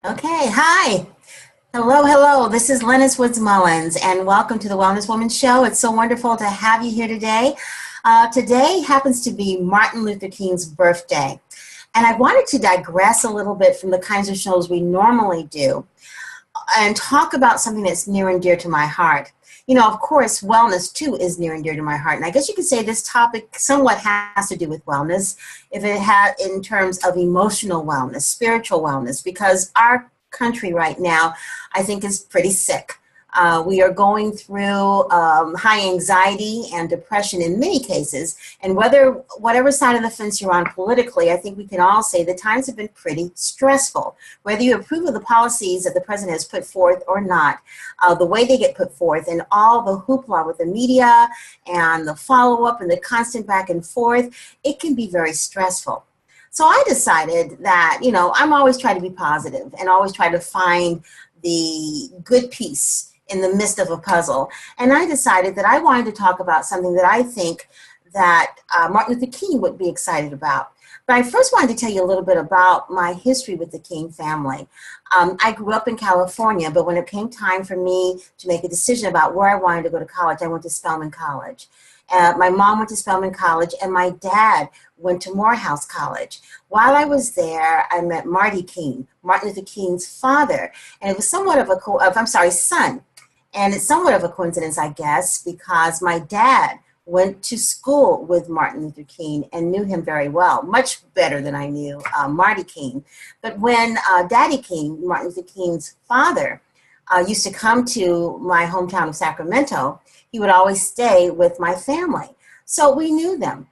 Okay, hi. Hello, hello. This is Lynnis Woods-Mullins, and welcome to the Wellness Woman Show. It's so wonderful to have you here today. Today happens to be Martin Luther King's birthday, and I wanted to digress a little bit from the kinds of shows we normally do and talk about something that's near and dear to my heart. You know, of course, wellness too is near and dear to my heart. And I guess you could say this topic somewhat has to do with wellness, if it had in terms of emotional wellness, spiritual wellness, because our country right now, I think, is pretty sick. We are going through high anxiety and depression in many cases, and whatever side of the fence you're on politically, I think we can all say the times have been pretty stressful. Whether you approve of the policies that the president has put forth or not, the way they get put forth and all the hoopla with the media and the follow-up and the constant back and forth, it can be very stressful. So I decided that, I'm always trying to be positive and always try to find the good piece in the midst of a puzzle. And I decided that I wanted to talk about something that I think that Martin Luther King would be excited about. But I first wanted to tell you a little bit about my history with the King family. I grew up in California, but when it came time for me to make a decision about where I wanted to go to college, I went to Spelman College. My mom went to Spelman College, and my dad went to Morehouse College. While I was there, I met Marty King, Martin Luther King's father, and it was somewhat of son. And it's somewhat of a coincidence, I guess, because my dad went to school with Martin Luther King and knew him very well, much better than I knew Marty King. But when Daddy King, Martin Luther King's father, used to come to my hometown of Sacramento, he would always stay with my family. So we knew them.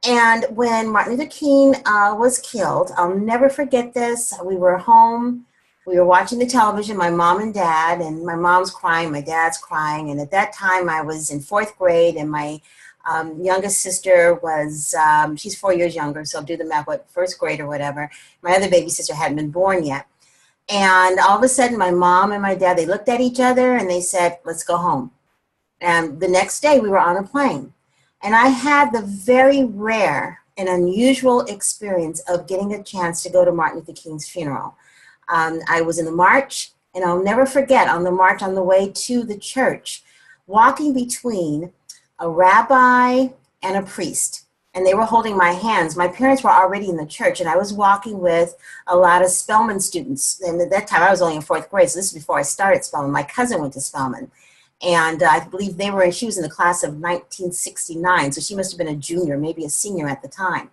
And when Martin Luther King was killed, I'll never forget this. We were home. We were watching the television, my mom and dad, and my mom's crying, my dad's crying. And at that time, I was in fourth grade, and my youngest sister was, she's 4 years younger, so do the math, first grade or whatever. My other baby sister hadn't been born yet. And all of a sudden, my mom and my dad, they looked at each other, and they said, let's go home. And the next day, we were on a plane. And I had the very rare and unusual experience of getting a chance to go to Martin Luther King's funeral. I was in the march, and I'll never forget on the march on the way to the church, walking between a rabbi and a priest, and they were holding my hands. My parents were already in the church, and I was walking with a lot of Spelman students. And at that time, I was only in fourth grade, so this is before I started Spelman. My cousin went to Spelman, and I believe she was in the class of 1969, so she must have been a junior, maybe a senior at the time.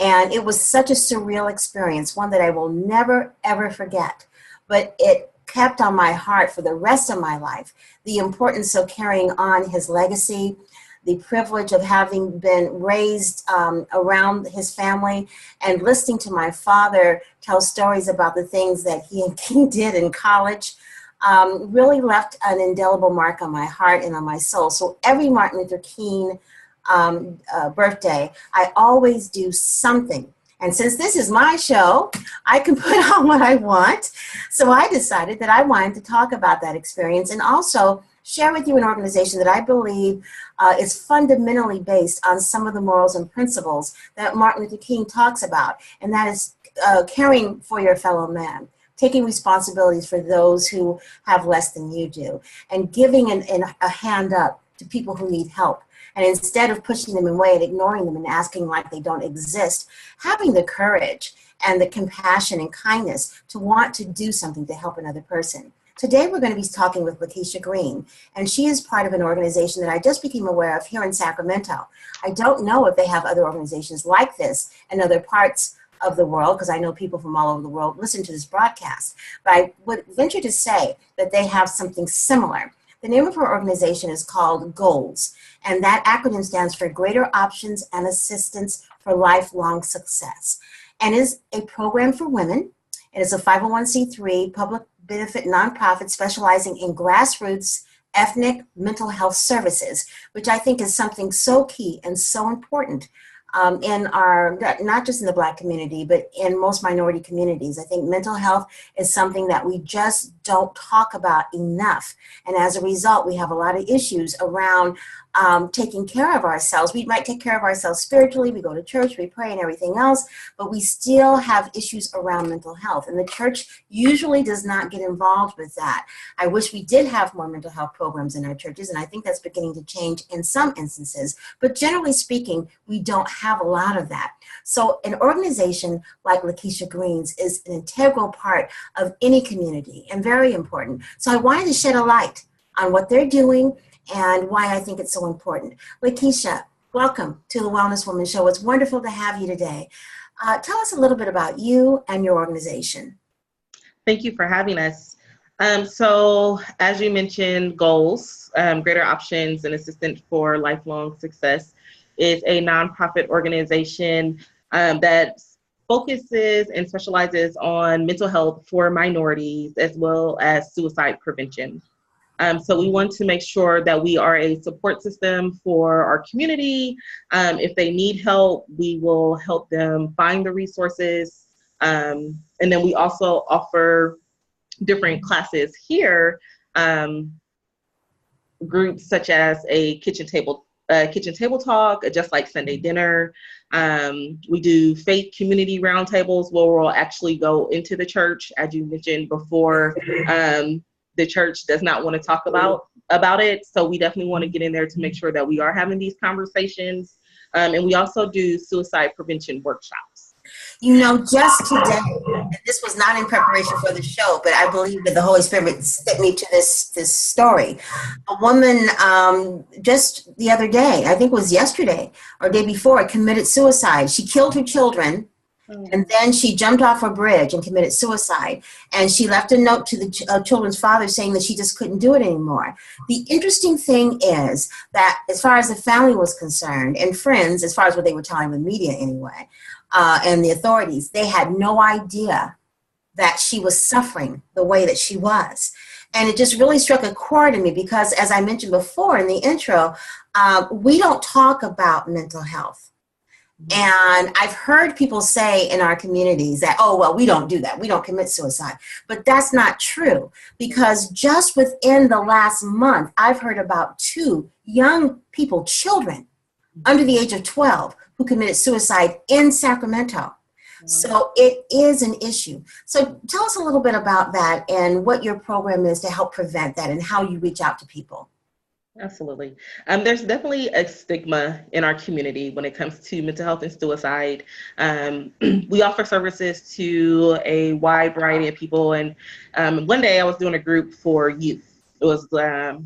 And it was such a surreal experience, one that I will never, ever forget. But it kept on my heart for the rest of my life, the importance of carrying on his legacy, the privilege of having been raised around his family, and listening to my father tell stories about the things that he and King did in college, really left an indelible mark on my heart and on my soul. So every Martin Luther King birthday, I always do something. And since this is my show, I can put on what I want. So I decided that I wanted to talk about that experience and also share with you an organization that I believe is fundamentally based on some of the morals and principles that Martin Luther King talks about. And that is caring for your fellow man, taking responsibilities for those who have less than you do, and giving a hand up to people who need help. And instead of pushing them away and ignoring them and asking like they don't exist, having the courage and the compassion and kindness to want to do something to help another person. Today we're going to be talking with Lakisha Green, and she is part of an organization that I just became aware of here in Sacramento. I don't know if they have other organizations like this in other parts of the world, because I know people from all over the world listen to this broadcast, but I would venture to say that they have something similar. The name of her organization is called G.O.A.L.S, and that acronym stands for Greater Options and Assistance for Lifelong Success, and is a program for women. It is a 501c3 public benefit nonprofit specializing in grassroots ethnic mental health services, which I think is something so key and so important in our, not just in the Black community, but in most minority communities. I think mental health is something that we just don't talk about enough. And as a result, we have a lot of issues around taking care of ourselves. We might take care of ourselves spiritually. We go to church, we pray and everything else, but we still have issues around mental health. And the church usually does not get involved with that. I wish we did have more mental health programs in our churches, and I think that's beginning to change in some instances. But generally speaking, we don't have a lot of that. So an organization like Lakisha Green's is an integral part of any community and very important. So I wanted to shed a light on what they're doing and why I think it's so important. Lakisha, welcome to the Wellness Woman Show. It's wonderful to have you today. Tell us a little bit about you and your organization. Thank you for having us. So as you mentioned, G.O.A.L.S, Greater Options and Assistance for Lifelong Success, is a nonprofit organization that focuses and specializes on mental health for minorities as well as suicide prevention. So we want to make sure that we are a support system for our community. If they need help, we will help them find the resources. And then we also offer different classes here, groups such as a kitchen table talk, Just Like Sunday Dinner. We do faith community roundtables where we'll actually go into the church, as you mentioned before. The church does not want to talk about it, so we definitely want to get in there to make sure that we are having these conversations. And we also do suicide prevention workshops. You know, just today, and this was not in preparation for the show, but I believe that the Holy Spirit sent me to this story. A woman just the other day, I think it was yesterday or day before, committed suicide. She killed her children, and then she jumped off a bridge and committed suicide. And she left a note to the children's father saying that she just couldn't do it anymore. The interesting thing is that as far as the family was concerned, and friends, as far as what they were telling the media anyway, and the authorities, they had no idea that she was suffering the way that she was. And it just really struck a chord in me because, as I mentioned before in the intro, we don't talk about mental health. And I've heard people say in our communities that, oh, well, we don't do that. We don't commit suicide. But that's not true, because just within the last month, I've heard about 2 young people, children under the age of 12, who committed suicide in Sacramento. So it is an issue. So tell us a little bit about that and what your program is to help prevent that and how you reach out to people. Absolutely. There's definitely a stigma in our community when it comes to mental health and suicide. We offer services to a wide variety of people. And one day I was doing a group for youth. It was a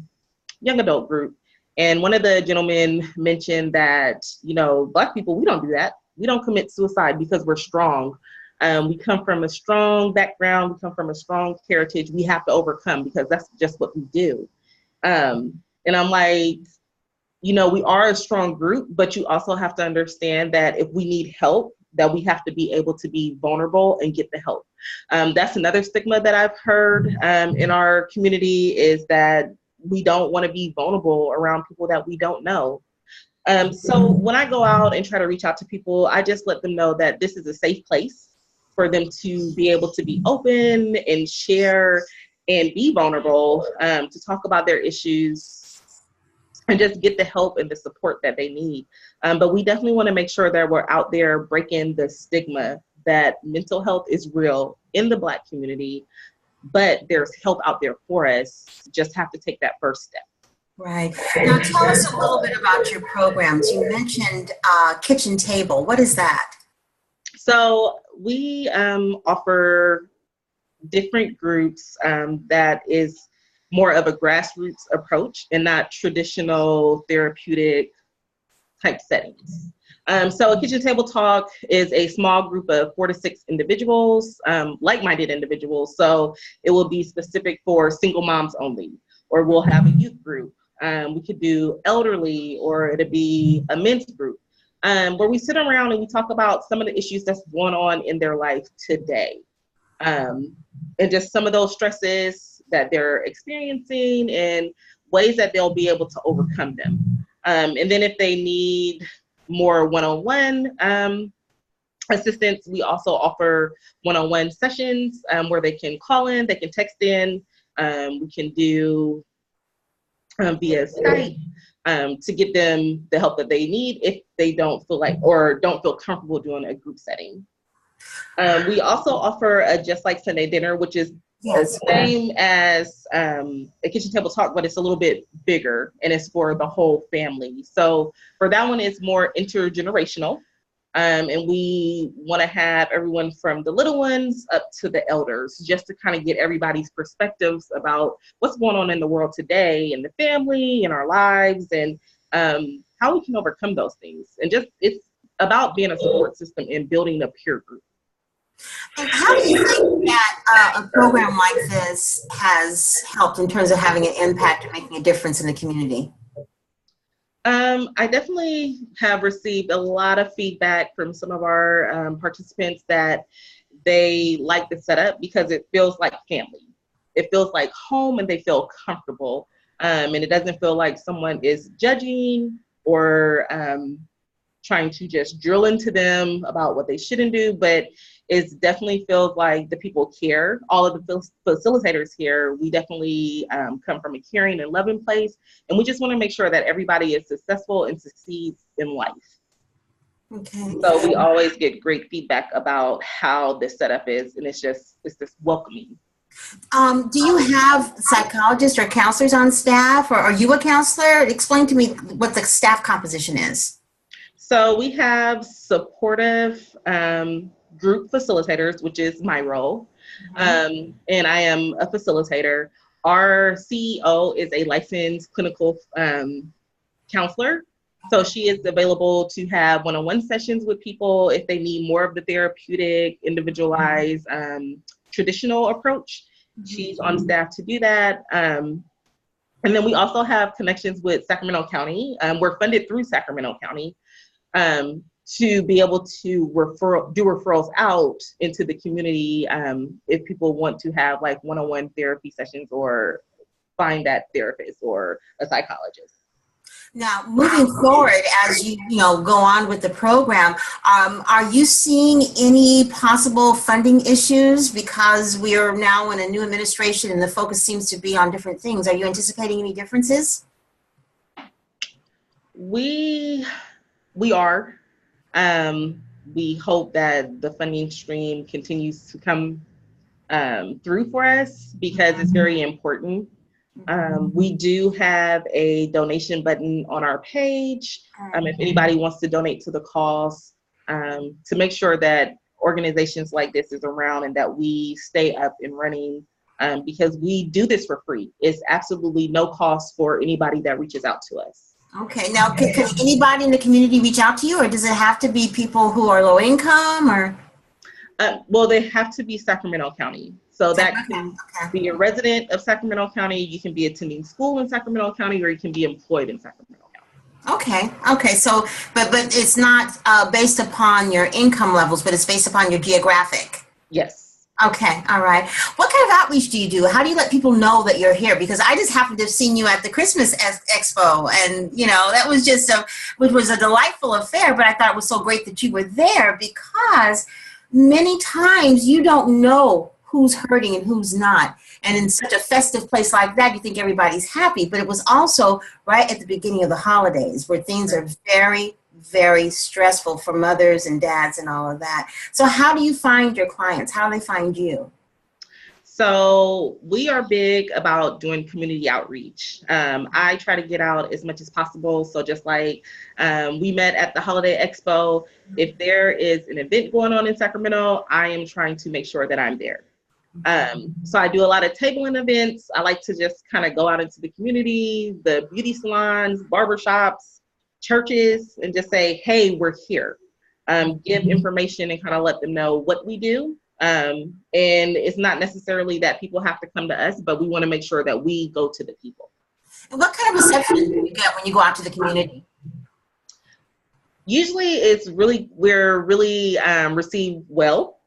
young adult group. And one of the gentlemen mentioned that, you know, Black people, we don't do that. We don't commit suicide because we're strong. We come from a strong background. We come from a strong heritage. We have to overcome because that's just what we do. And I'm like, you know, we are a strong group, but you also have to understand that if we need help, that we have to be able to be vulnerable and get the help. That's another stigma that I've heard in our community, is that we don't want to be vulnerable around people that we don't know. So when I go out and try to reach out to people, I just let them know that this is a safe place for them to be able to be open and share and be vulnerable, to talk about their issues and just get the help and the support that they need. But we definitely want to make sure that we're out there breaking the stigma that mental health is real in the Black community, but there's help out there for us. Just have to take that first step. Right. Now tell us a little bit about your programs. You mentioned Kitchen Table. What is that? So we offer different groups that is more of a grassroots approach and not traditional therapeutic type settings. So a kitchen table talk is a small group of 4 to 6 individuals, like-minded individuals. So it will be specific for single moms only, or we'll have a youth group. We could do elderly, or it'd be a men's group, where we sit around and we talk about some of the issues that's going on in their life today. And just some of those stresses that they're experiencing and ways that they'll be able to overcome them. And then if they need more one-on-one assistance, we also offer one-on-one sessions where they can call in, they can text in, we can do via Skype. to get them the help that they need if they don't feel like or don't feel comfortable doing a group setting. We also offer a Just Like Sunday dinner, which is the same as a kitchen table talk, but it's a little bit bigger and it's for the whole family. So for that one, it's more intergenerational. And we want to have everyone from the little ones up to the elders, just to kind of get everybody's perspectives about what's going on in the world today, in the family, in our lives, and how we can overcome those things. And just, it's about being a support system and building a peer group. And how do you think that a program like this has helped in terms of having an impact and making a difference in the community? I definitely have received a lot of feedback from some of our participants that they like the setup because it feels like family. It feels like home and they feel comfortable. And it doesn't feel like someone is judging or trying to just drill into them about what they shouldn't do, but it definitely feels like the people care. All of the facilitators here, we definitely come from a caring and loving place, and we just want to make sure that everybody is successful and succeeds in life. Okay. So we always get great feedback about how this setup is, and it's just welcoming. Do you have psychologists or counselors on staff, or are you a counselor? Explain to me what the staff composition is. So we have supportive group facilitators, which is my role, and I am a facilitator. Our CEO is a licensed clinical counselor, so she is available to have one-on-one sessions with people if they need more of the therapeutic, individualized, traditional approach. She's on staff to do that. And then we also have connections with Sacramento County. We're funded through Sacramento County to be able to do referrals out into the community if people want to have like one-on-one therapy sessions or find that therapist or a psychologist. Now, moving forward, as you go on with the program, are you seeing any possible funding issues because we are now in a new administration and the focus seems to be on different things? Are you anticipating any differences? We are. We hope that the funding stream continues to come through for us because it's very important. We do have a donation button on our page if anybody wants to donate to the cause to make sure that organizations like this is around and that we stay up and running because we do this for free. It's absolutely no cost for anybody that reaches out to us. Okay. Now, can anybody in the community reach out to you, or does it have to be people who are low income, or? Well, they have to be Sacramento County. So that can be a resident of Sacramento County. You can be attending school in Sacramento County, or you can be employed in Sacramento County. Okay. So, but it's not based upon your income levels, but it's based upon your geographic. Yes. Okay. All right. What kind of outreach do you do? How do you let people know that you're here? Because I just happened to have seen you at the Christmas Expo, and that was just which was a delightful affair. But I thought it was so great that you were there because many times you don't know who's hurting and who's not. And in such a festive place like that, you think everybody's happy. But it was also right at the beginning of the holidays where things are very, very stressful for mothers and dads and all of that. So how do you find your clients? How do they find you? So we are big about doing community outreach. I try to get out as much as possible. So just like we met at the Holiday Expo, if there is an event going on in Sacramento, I am trying to make sure that I'm there. So I do a lot of tabling events. I like to just kind of go out into the community, the beauty salons, barbershops, churches, and just say, hey, we're here. Give information and kind of let them know what we do. And it's not necessarily that people have to come to us, but we want to make sure that we go to the people. And what kind of reception do you get when you go out to the community? Usually we're really received well.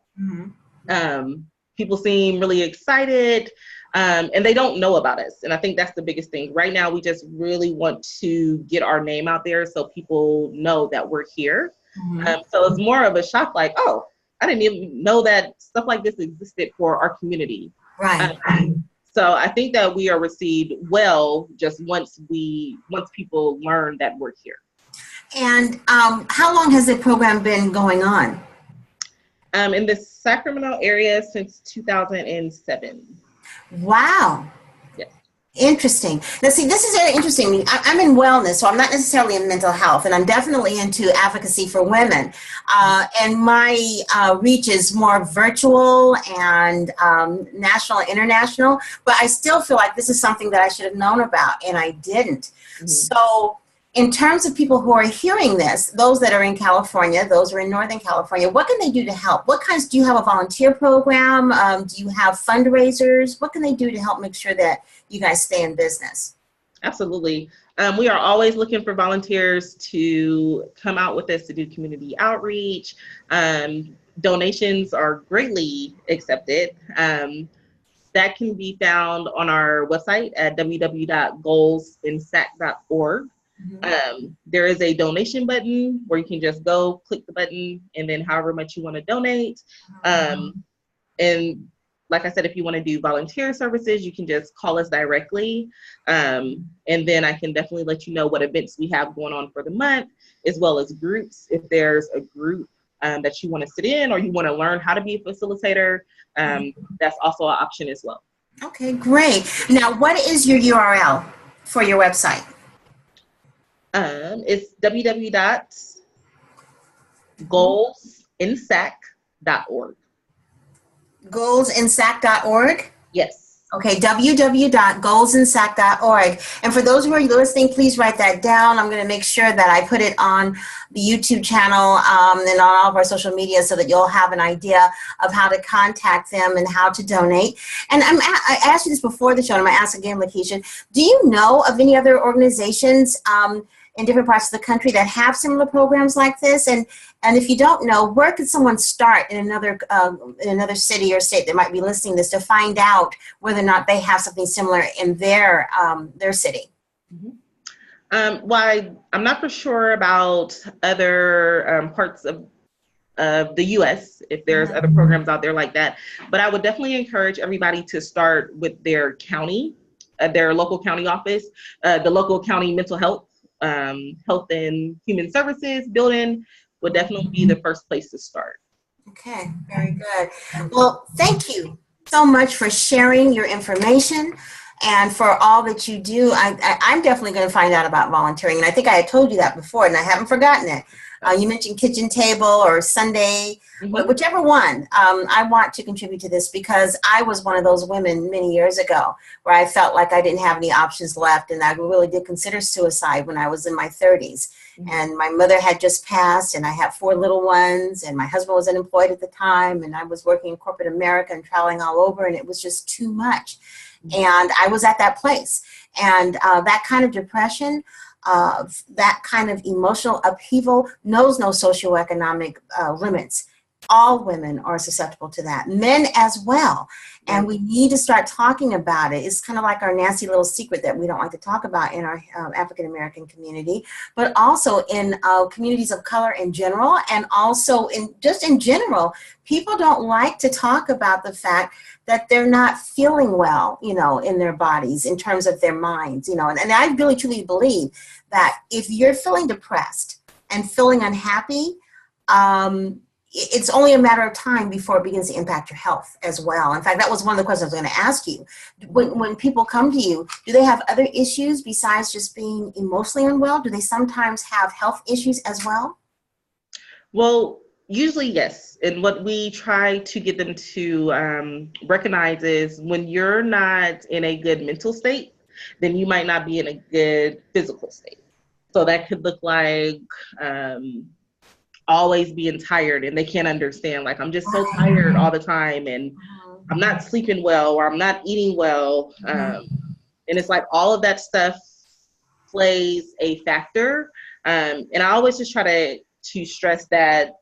People seem really excited, and they don't know about us. And I think that's the biggest thing. Right now, we just really want to get our name out there so people know that we're here. So it's more of a shock like, oh, I didn't even know that stuff like this existed for our community. Right. So I think that we are received well just once people learn that we're here. And how long has the program been going on? In the Sacramento area since 2007. Wow. Yes. Interesting. Now, see, this is very interesting. I'm in wellness, so I'm not necessarily in mental health, and I'm definitely into advocacy for women. And my reach is more virtual and national and international, but I still feel like this is something that I should have known about, and I didn't. Mm-hmm. So in terms of people who are hearing this, those that are in California, those who are in Northern California, what can they do to help? What kinds, do you have a volunteer program? Do you have fundraisers? What can they do to help make sure that you guys stay in business? Absolutely. We are always looking for volunteers to come out with us to do community outreach. Donations are greatly accepted. That can be found on our website at www.goalsinsac.org. Mm-hmm. There is a donation button where you can just go click the button and then however much you want to donate. And like I said, if you want to do volunteer services, you can just call us directly. And then I can definitely let you know what events we have going on for the month, as well as groups. If there's a group that you want to sit in or you want to learn how to be a facilitator, that's also an option as well. Okay, great. Now, what is your URL for your website? It's www.goalsinsac.org. Goalsinsac.org? Yes. Okay, www.goalsinsac.org. And for those who are listening, please write that down. I'm going to make sure that I put it on the YouTube channel and on all of our social media so that you'll have an idea of how to contact them and how to donate. And I asked you this before the show, and I'm going to ask again, Lakisha, do you know of any other organizations in different parts of the country that have similar programs like this? And if you don't know, where could someone start in another city or state that might be listening to this to find out whether or not they have something similar in their city? Mm-hmm. Well, I'm not for sure about other parts of the U.S., if there's other programs out there like that. But I would definitely encourage everybody to start with their county, their local county office, the local county mental health and human services building would definitely be the first place to start. Okay, very good. Well, thank you so much for sharing your information and for all that you do. I'm definitely going to find out about volunteering, and I think I had told you that before, and I haven't forgotten it. You mentioned Kitchen Table or Sunday, whichever one. I want to contribute to this because I was one of those women many years ago where I felt like I didn't have any options left, and I really did consider suicide when I was in my 30s. And my mother had just passed, and I had 4 little ones, and my husband was unemployed at the time, and I was working in corporate America and traveling all over, and it was just too much. And I was at that place. And that kind of depression, that kind of emotional upheaval knows no socioeconomic limits. All women are susceptible to that, men as well. And we need to start talking about it. It's kind of like our nasty little secret that we don't like to talk about in our African-American community, but also in communities of color in general, and also in general, people don't like to talk about the fact that they're not feeling well, in their bodies, in terms of their minds, and I really truly believe that if you're feeling depressed and feeling unhappy, it's only a matter of time before it begins to impact your health as well. In fact, that was one of the questions I was going to ask you. When people come to you, do they have other issues besides just being emotionally unwell? Do they sometimes have health issues as well? Well, usually yes. And what we try to get them to recognize is when you're not in a good mental state, then you might not be in a good physical state. So that could look like always being tired, and they can't understand, like, I'm just so tired all the time, and I'm not sleeping well, or I'm not eating well. And it's like all of that stuff plays a factor. And I always just try to stress that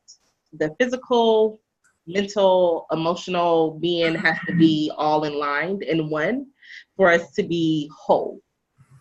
the physical, mental, emotional being has to be all in line in one for us to be whole.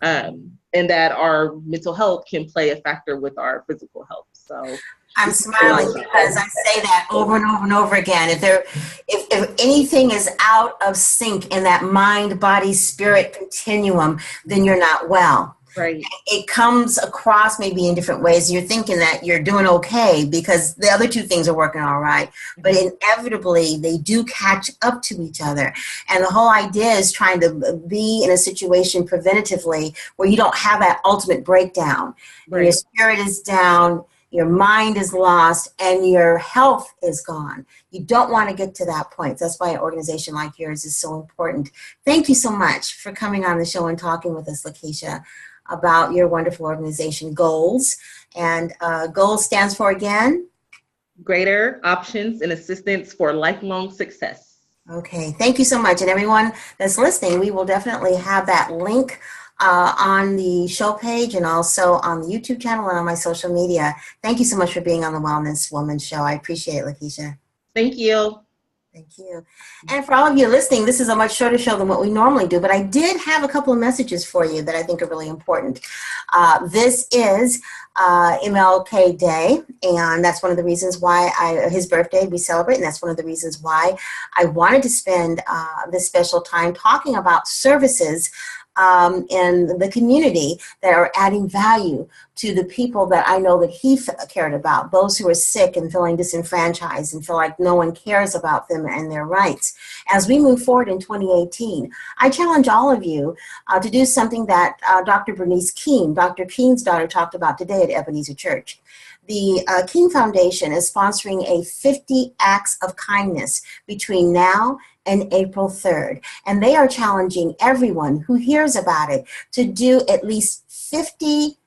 And that our mental health can play a factor with our physical health. So I'm smiling because I say that over and over and over again. If anything is out of sync in that mind, body, spirit continuum, then you're not well. Right. It comes across maybe in different ways. You're thinking that you're doing okay because the other two things are working all right, but inevitably they do catch up to each other. And the whole idea is trying to be in a situation preventatively where you don't have that ultimate breakdown. Right. Your spirit is down, your mind is lost, and your health is gone. You don't want to get to that point. That's why an organization like yours is so important. Thank you so much for coming on the show and talking with us, Lakisha, about your wonderful organization, G.O.A.L.S. And G.O.A.L.S stands for, again? Greater Options and Assistance for Lifelong Success. Okay, thank you so much. And everyone that's listening, we will definitely have that link on the show page and also on the YouTube channel and on my social media. Thank you so much for being on the Wellness Woman Show. I appreciate it, Lakisha. Thank you. Thank you. And for all of you listening, this is a much shorter show than what we normally do, but I did have a couple of messages for you that I think are really important. This is MLK Day, and that's one of the reasons why his birthday we celebrate, and that's one of the reasons why I wanted to spend this special time talking about services in the community that are adding value to the people that I know that he cared about, those who are sick and feeling disenfranchised and feel like no one cares about them and their rights. As we move forward in 2018, I challenge all of you to do something that Dr. Bernice King, Dr. King's daughter, talked about today at Ebenezer Church. The King Foundation is sponsoring a 50 Acts of Kindness between now and April 3rd. And they are challenging everyone who hears about it to do at least 50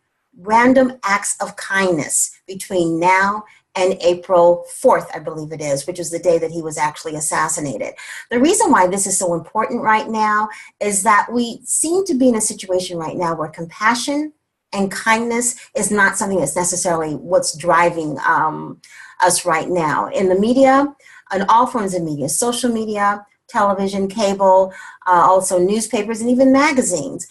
random acts of kindness between now and April 4th, I believe it is, which is the day that he was actually assassinated. The reason why this is so important right now is that we seem to be in a situation right now where compassion and kindness is not something that's necessarily what's driving us right now. In the media, in all forms of media, social media, television, cable, also newspapers, and even magazines.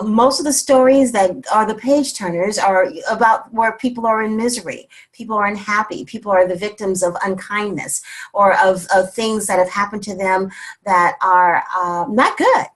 Most of the stories that are the page turners are about where people are in misery, people are unhappy, people are the victims of unkindness or of things that have happened to them that are not good.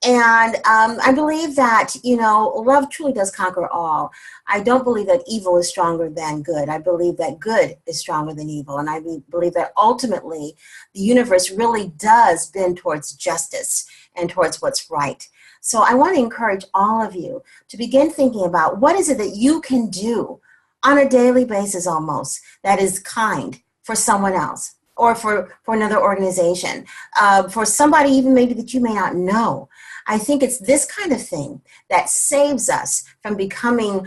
And I believe that, love truly does conquer all. I don't believe that evil is stronger than good. I believe that good is stronger than evil. And I believe that ultimately the universe really does bend towards justice and towards what's right. So I want to encourage all of you to begin thinking about what is it that you can do on a daily basis almost that is kind for someone else or for another organization, for somebody even maybe that you may not know. I think it's this kind of thing that saves us from becoming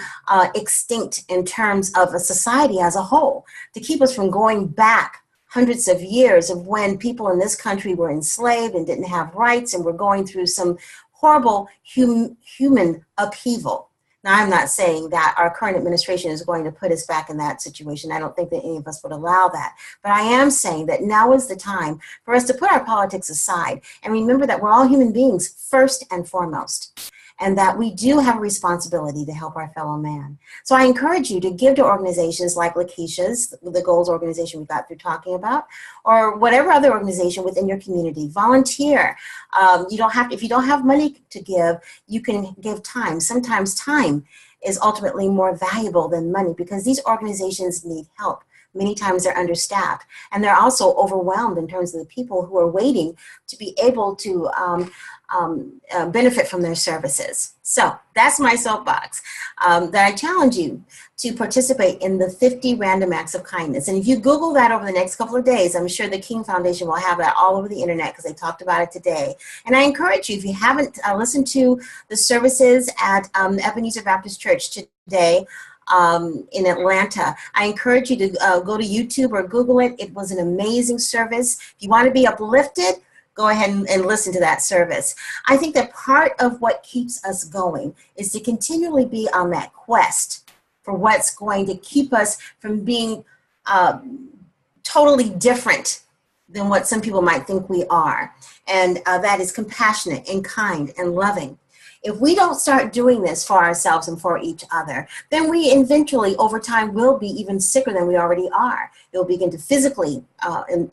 extinct in terms of a society as a whole, to keep us from going back hundreds of years of when people in this country were enslaved and didn't have rights and were going through some horrible human upheaval. Now, I'm not saying that our current administration is going to put us back in that situation. I don't think that any of us would allow that. But I am saying that now is the time for us to put our politics aside and remember that we're all human beings first and foremost, and that we do have a responsibility to help our fellow man. So I encourage you to give to organizations like Lakisha's, the G.O.A.L.S organization we got through talking about, or whatever other organization within your community. Volunteer. You don't have to, if you don't have money to give, you can give time. Sometimes time is ultimately more valuable than money because these organizations need help. Many times they're understaffed, and they're also overwhelmed in terms of the people who are waiting to be able to benefit from their services. So that's my soapbox, that I challenge you to participate in the 50 random acts of kindness. And if you Google that over the next couple of days, I'm sure the King Foundation will have that all over the internet because they talked about it today. And I encourage you, if you haven't listened to the services at Ebenezer Baptist Church today, in Atlanta, I encourage you to go to YouTube or Google it. It was an amazing service. If you want to be uplifted, go ahead and listen to that service. I think that part of what keeps us going is to continually be on that quest for what's going to keep us from being totally different than what some people might think we are. And that is compassionate and kind and loving. If we don't start doing this for ourselves and for each other, then we eventually, over time, will be even sicker than we already are. It will begin to physically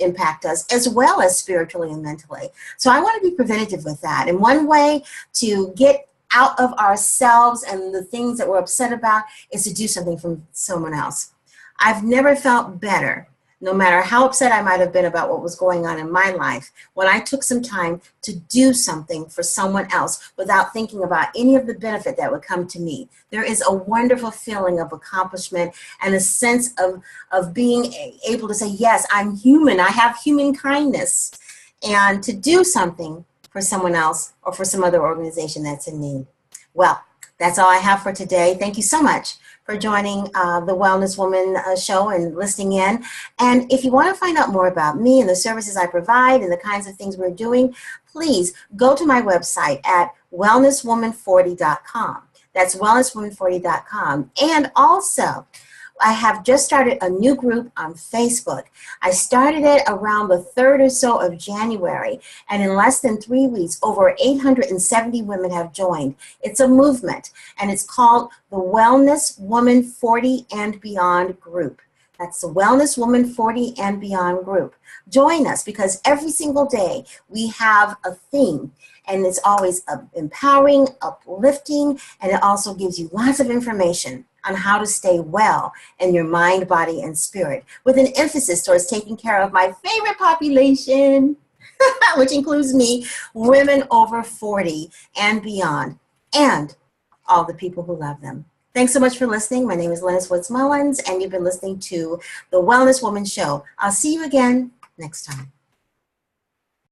impact us as well as spiritually and mentally. So I want to be preventative with that. And one way to get out of ourselves and the things that we're upset about is to do something for someone else. I've never felt better, no matter how upset I might have been about what was going on in my life, when I took some time to do something for someone else without thinking about any of the benefit that would come to me. There is a wonderful feeling of accomplishment and a sense of being able to say, yes, I'm human, I have human kindness, and to do something for someone else or for some other organization that's in need. Well, that's all I have for today. Thank you so much for joining the Wellness Woman show and listening in. And if you want to find out more about me and the services I provide and the kinds of things we're doing, please go to my website at wellnesswoman40.com. That's wellnesswoman40.com. And also, I have just started a new group on Facebook. I started it around the 3rd or so of January, and in less than 3 weeks, over 870 women have joined. It's a movement, and it's called the Wellness Woman 40 and Beyond Group. That's the Wellness Woman 40 and Beyond Group. Join us, because every single day we have a theme, and it's always empowering, uplifting, and it also gives you lots of information on how to stay well in your mind, body, and spirit, with an emphasis towards taking care of my favorite population, which includes me, women over 40 and beyond, and all the people who love them. Thanks so much for listening. My name is Lynnis Woods-Mullins, and you've been listening to The Wellness Woman Show. I'll see you again next time.